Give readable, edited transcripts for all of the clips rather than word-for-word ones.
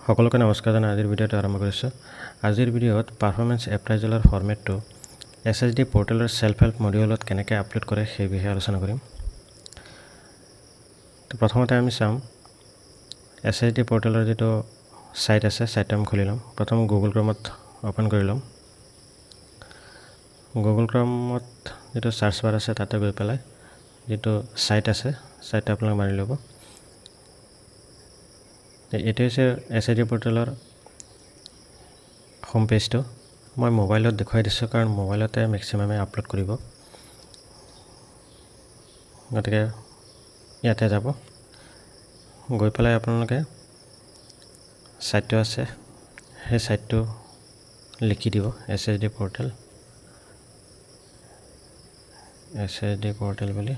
সকলোকে নমস্কাৰ জনাই আজিৰ ভিডিঅ'টো আৰম্ভ কৰিছোঁ। আজিৰ ভিডিঅ'ত পাৰফৰ্মেন্স এপ্ৰাইজেলৰ ফৰ্মেটটো SSD পোৰ্টেলৰ সেলফ হেল্প মডিউলত কেনেকৈ আপলোড কৰে সেই বিষয়ে আলোচনা কৰিম। তো প্ৰথমতে আমি চাম SSD পোৰ্টেলৰ যেটো সাইট আছে সাইটটো আমি খুলি লম। প্ৰথম গুগল ক্ৰোমত ওপেন কৰি লম। গুগল ক্ৰোমত যেটো সাৰ্চ বাৰ আছে তাতে গৈ পেলাই যেটো সাইট আছে সাইটটো আপোনালোকে মাৰি ল'ব। এটা হৈছে SSD পোৰ্টেলৰ হোম পেজটো। মই মোবাইলত দেখুৱাই দিছোঁ কাৰণ মোবাইলতে ম্যাক্সিমামে আপলোড কৰিব। গতিকে ইয়াতে যাব। গৈ পেলাই আপোনালোকে সাইটটো আছে সেই সাইটটো লিখি দিব SSD পোৰ্টেল বুলি।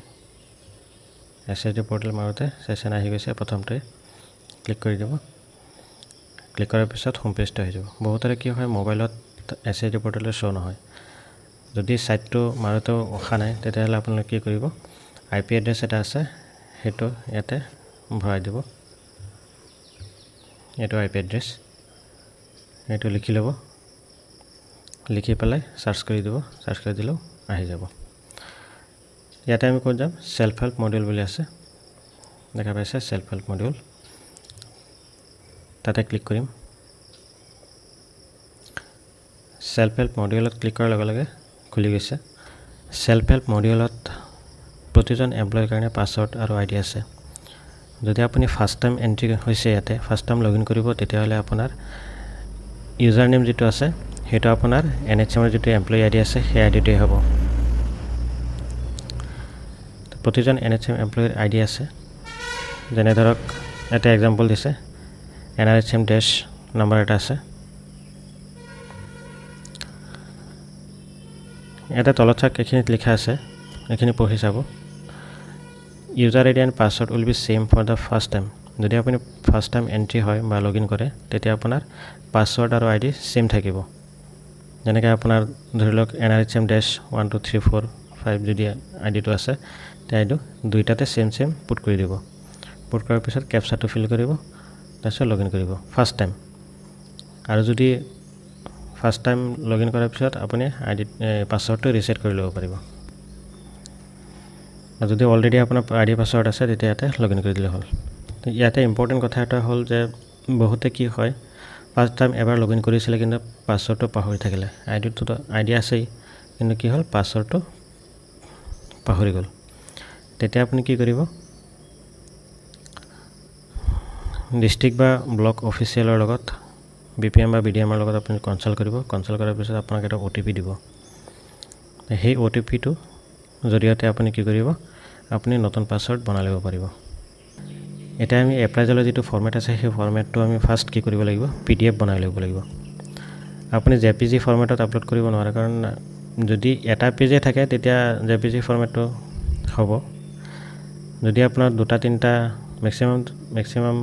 SSD পোৰ্টেল মাৰোতে সেশন আহি গৈছে। প্ৰথমতে ক্লিক কৰি দিব। ক্লিক কৰাৰ পিছত হোম পেজটো আহি যাব। বহুতৰে কি হয় মোবাইলত SSD পোৰ্টেলৰ শো নহয়। যদি সাইটটো মাৰোতে অহা নাই তেতিয়াহ'লে আপোনালোকে কি কৰিব, IP এড্ৰেছ এটা আছে হেটো ইয়াতে ভৰাই দিব। এটো IP এড্ৰেছ এটো লিখি ল'ব। লিখি পেলাই সাৰ্চ কৰি দিব। সাৰ্চ কৰি দিলেও আহি যাব। ইয়াতে আমি ক'ত যাম, সেলফ হেল্প মডিউল বুলি আছে দেখা পাইছে, সেলফ হেল্প মডিউল তাতে ক্লিক কৰিম। সেলফ হেল্প মডিউলত ক্লিক কৰাৰ লগে লগে খুলি গৈছে। সেলফ হেল্প মডিউলত প্ৰতিজন এমপ্লয়ৰ কাৰণে পাসওয়াৰ্ড আৰু আইডি আছে। যদি আপুনি ফাৰ্স্ট টাইম এন্ট্ৰি হৈছে ইয়াতে ফাৰ্স্ট টাইম লগইন কৰিব তেতিয়াহ'লে আপোনাৰ ইউজাৰ নেম যেটো আছে হেটো আপোনাৰ NHM ৰ যেটো এমপ্লয়ি আইডি আছে সেই আইডিটোৱে হ'ব। প্ৰতিজন NHM এমপ্লয়িৰ আইডি আছে। যেনে ধৰক এটা এক্সাম্পল দিছে NRHM ড্যাশ নাম্বাৰ এটা আছে। এটা তলত চাক এখিনিত লিখা আছে, এখিনি পঢ়ি চাব। User ID and password will be same for the first time. যদি আপুনি ফাৰ্স্ট টাইম এন্ট্ৰি হয় বা লগইন কৰে তেতিয়া আপোনাৰ পাসওয়াৰ্ড আৰু আইডি সেম থাকিব। যেনেকৈ আপোনাৰ ধৰি লওক NRHM ড্যাশ 1 2 3 4 5 যদি আইডিটো আছে তাইটো দুইটাতে সেম পুট কৰি দিব। পুট কৰাৰ পিছত ক্যাপচাটো ফিল কৰিব, তাৰপিছত লগইন কৰিব ফাৰ্স্ট টাইম। আৰু যদি ফাৰ্স্ট টাইম লগইন কৰাৰ পিছত আপুনি আইডি পাসওয়াৰ্ডটো ৰিসেট কৰি ল'ব পাৰিব। আৰু যদি অলৰেডি আপোনাৰ আইডি পাসওয়াৰ্ড আছে তেতিয়া ইয়াতে লগইন কৰি দিলে হ'ল। তো ইয়াতে ইম্পৰ্টেন্ট কথা এটা হ'ল যে বহুতে কি হয় ফাৰ্স্ট টাইম এবাৰ লগইন কৰিছিল কিন্তু পাসওয়াৰ্ডটো পাহৰি থাকিলে। আইডি আছেই কিন্তু কি হ'ল পাসওয়াৰ্ডটো পাহৰি গ'ল। তেতিয়া আপুনি কি কৰিব, ডিস্ট্ৰিক্ট বা ব্লক অফিচিয়েলৰ লগত BPM বা BDM ৰ লগত আপুনি কনসাল্ট কৰিব। কনসাল্ট কৰাৰ পিছত আপোনাক এটা OTP দিব। সেই OTP-টো জৰিয়তে আপুনি কি কৰিব, আপুনি নতুন পাসওয়াৰ্ড বনাই ল'ব পাৰিব। এটা আমি এপ্ৰাইজলৰ যেটো ফৰমেট আছে সেই ফৰমেটটো আমি ফাৰ্স্ট কি কৰিব লাগিব, PDF বনাই ল'ব লাগিব। আপুনি JPG ফৰমেটত আপলোড কৰিব নোৱাৰে কাৰণ যদি এটা পেজে থাকে তেতিয়া JPG ফৰমেটটো হ'ব। যদি আপোনাৰ দুটা তিনটা ম্যাক্সিমাম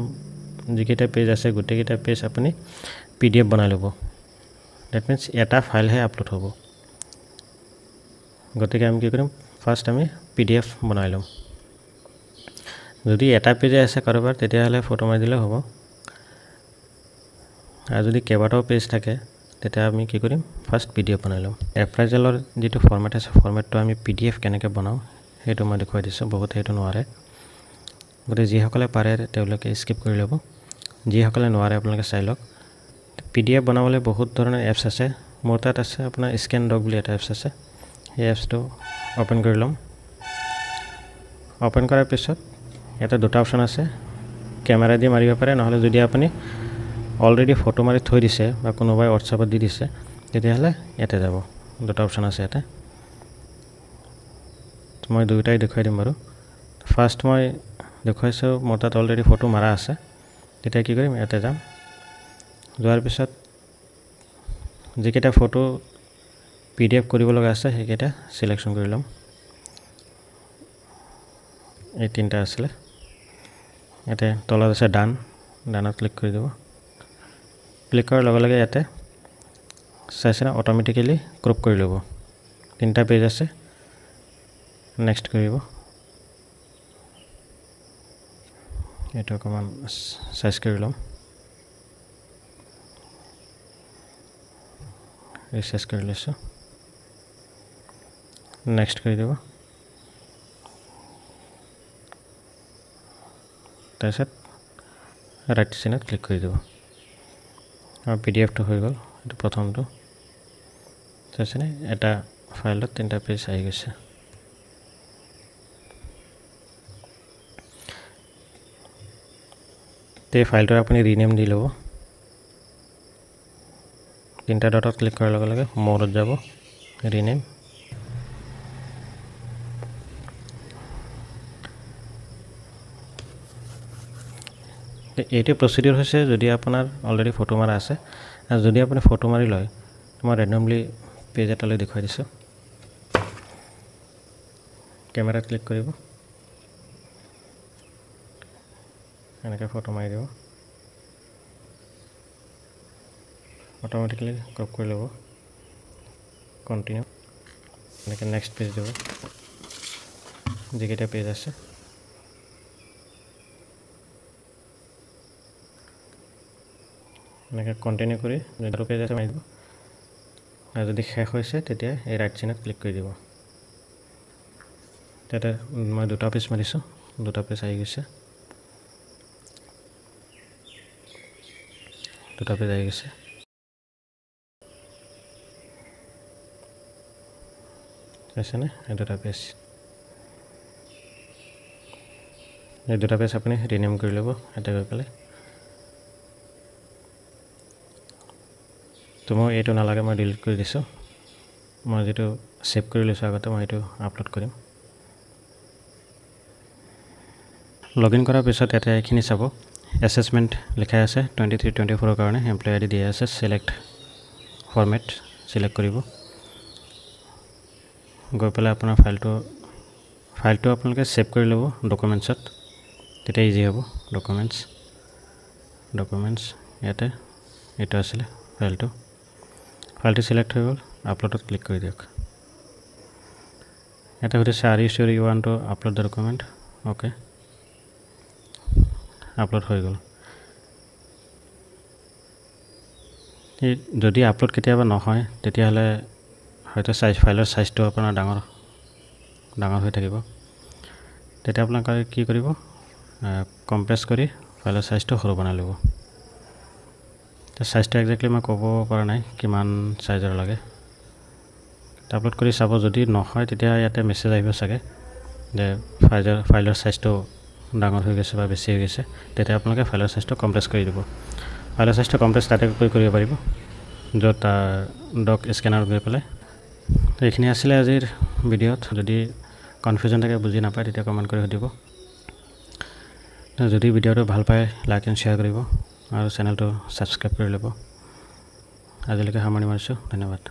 যিকেইটা পেজ আছে গোটেইকেইটা পেজ আপুনি PDF বনাই ল'ব। দ্যাট মিন্স এটা ফাইলহে আপলোড হ'ব। গতিকে আমি কি কৰিম, ফাৰ্স্ট আমি PDF বনাই ল'ম। যদি এটা পেজে আছে কাৰোবাৰ তেতিয়াহ'লে ফটো মাৰি দিলে হ'ব। আৰু যদি কেইবাটাও পেজ থাকে তেতিয়া আমি কি কৰিম, ফাৰ্স্ট PDF বনাই ল'ম। এপ্ৰাইজলৰ যেটো ফৰমেট আছে ফৰমেটটো আমি PDF কেনেকৈ বনাও হেটো মই দেখুৱাই দিছোঁ। বহুতে হেটো নোৱাৰে। গতিকে যিসকলে পাৰে তেওঁলোকে স্কিপ কৰি ল'ব। যিসকলে নোৱাৰে আপোনালোকে চাই লওক। PDF বনাবলৈ বহুত ধৰণৰ এপছ আছে। মোৰ তাত আছে আপোনাৰ ScanDoc বুলি এটা এপছ আছে। এই এপছটো ওপেন কৰি ল'ম। ওপেন কৰাৰ পিছত এটা দুটা অপচন আছে, ক্যামেৰা দি মাৰিব পাৰে নহলে যদি আপুনি অলৰেডি ফটো মাৰি থৈ দিছে বা কোনোবাই WhatsAppত দি দিছে তেতিয়াহ'লে ইয়াতে যাব। দুটা অপচন আছে ইয়াতে। মই দুইটাই দেখুৱাই দিম বাৰু। ফাৰ্স্ট মই দেখুৱাইছো মোৰ তাত অলৰেডি ফটো মাৰা আছে। তেতিয়া কি কৰিম, ইয়াতে যাম। যোৱাৰ পিছত যিকেইটা ফটো PDF কৰিব লগা আছে সেইকেইটা সিলেকশন কৰি ল'ম। এই তিনটা আছে। ইয়াতে তলত আছে ডানত ক্লিক কৰি দিব। ক্লিক কৰাৰ লগে লগে ইয়াতে চাইছে অটোমেটিক্যালি ক্ৰপ কৰি ল'ব। তিনটা পেজ আছে। নেক্সট কৰিব। এটা অকমান সাইজ কৰি লম। ৰিচাৰ্জ কৰি লৈছোঁ নেক্সট কৰি দিব তাৰপিছত ৰাইট চিনত ক্লিক কৰি দিব আৰু পিডিএফটো হৈ গ'ল এইটো প্ৰথমটো তাৰপিছত এটা ফাইলত 3টা পেজ আহি গৈছে এই ফাইলটো আপুনি ৰিনেম দি ল'ব 3টা ডটত ক্লিক কৰাৰ লগে লগে মোৰত যাব ৰিনেম এইটো প্ৰচিডিউৰ হৈছে যদি আপোনাৰ অলৰেডি ফটো মাৰা আছে আৰু যদি আপুনি ফটো মাৰি লয় মই ৰেণ্ডমলি পেজ এটালৈ দেখুৱাই দিছোঁ কেমেৰাত ক্লিক কৰিব এনেকৈ ফটো মাৰি দিব অট'মেটিকেলি ক্ৰপ কৰি ল'ব কণ্টিনিউ এনেকৈ নেক্সট পেজ দিব যিকেইটা পেজ আছে এনেকৈ কণ্টিনিউ কৰি যিটো পেজ আছে মাৰি দিব আৰু যদি শেষ হৈছে তেতিয়া এই ৰাইট চিনত ক্লিক কৰি দিব তাতে মই 2টা পেজ মাৰিছোঁ 2টা পেজ আহি গৈছে 2টা পেজ আহি গৈছে আছেনে এই 2টা পেজ এই 2টা পেজ আপুনি ৰিনেম কৰি ল'ব এটা গৈ পেলাই তো মই এইটো নালাগে মই ডিলিট কৰি দিছোঁ মই যেটো সেভ কৰি লৈছোঁ আগতে মই এইটো আপলোড কৰিম লগইন কৰাৰ পিছত এটা এইখিনি চাব এসেসমেন্ট লিখা আছে 23-24 কাৰণে এমপ্লয়ী আইডি দিয়া আছে সিলেক্ট ফৰমেট সিলেক্ট কৰিব গৈ পেলাই আপোনাৰ ফাইলটো আপোনালোকে সেভ কৰি ল'ব ডকুমেন্টছত তেতিয়া ইজি হ'ব ডকুমেন্টছ ইয়াতে এটা আছিল ফাইলটো সিলেক্ট হৈ গ'ল আপলোডত ক্লিক কৰি দিয়ক এটা হৈছে are you sure you want to upload the document okay upload হৈ গ'ল যদি আপলোড কেতিয়াবা নহয় তেতিয়াহ'লে হয়তো ফাইলৰ সাইজটো আপোনাৰ ডাঙৰ হৈ থাকিব তেতিয়া আপোনালোকে কি কৰিব কম্প্ৰেছ কৰি ফাইলৰ সাইজটো সৰু বনাই ল'ব সাইজটো এক্স্যাক্টলি মই ক'ব পৰা নাই কিমান সাইজৰ লাগে আপলোড কৰি চাব যদি নহয় তেতিয়া ইয়াতে মেছেজ আহিব চাগে যে ফাইলৰ সাইজটো ডাঙৰ হৈ গৈছে বা বেছি হৈ গৈছে তেতিয়া আপোনালোকে ফাইলৰ সাইজটো কম্প্ৰেছ কৰি দিব ফাইলৰ সাইজটো কম্প্ৰেছ তাতে কৰিব পাৰিব য'ত ডক স্কেনাৰত গৈ পেলাই তো এইখিনি আছিলে আজিৰ ভিডিঅ'ত যদি কনফিউজন থাকে বুজি নাপায় তেতিয়া কমেণ্ট কৰি সুধিব যদি ভিডিঅ'টো ভাল পায় লাইক এণ্ড শ্বেয়াৰ কৰিব আৰু চেনেলটো ছাবস্ক্ৰাইব কৰি ল'ব আজিলৈকে সামৰণি মাৰিছোঁ ধন্যবাদ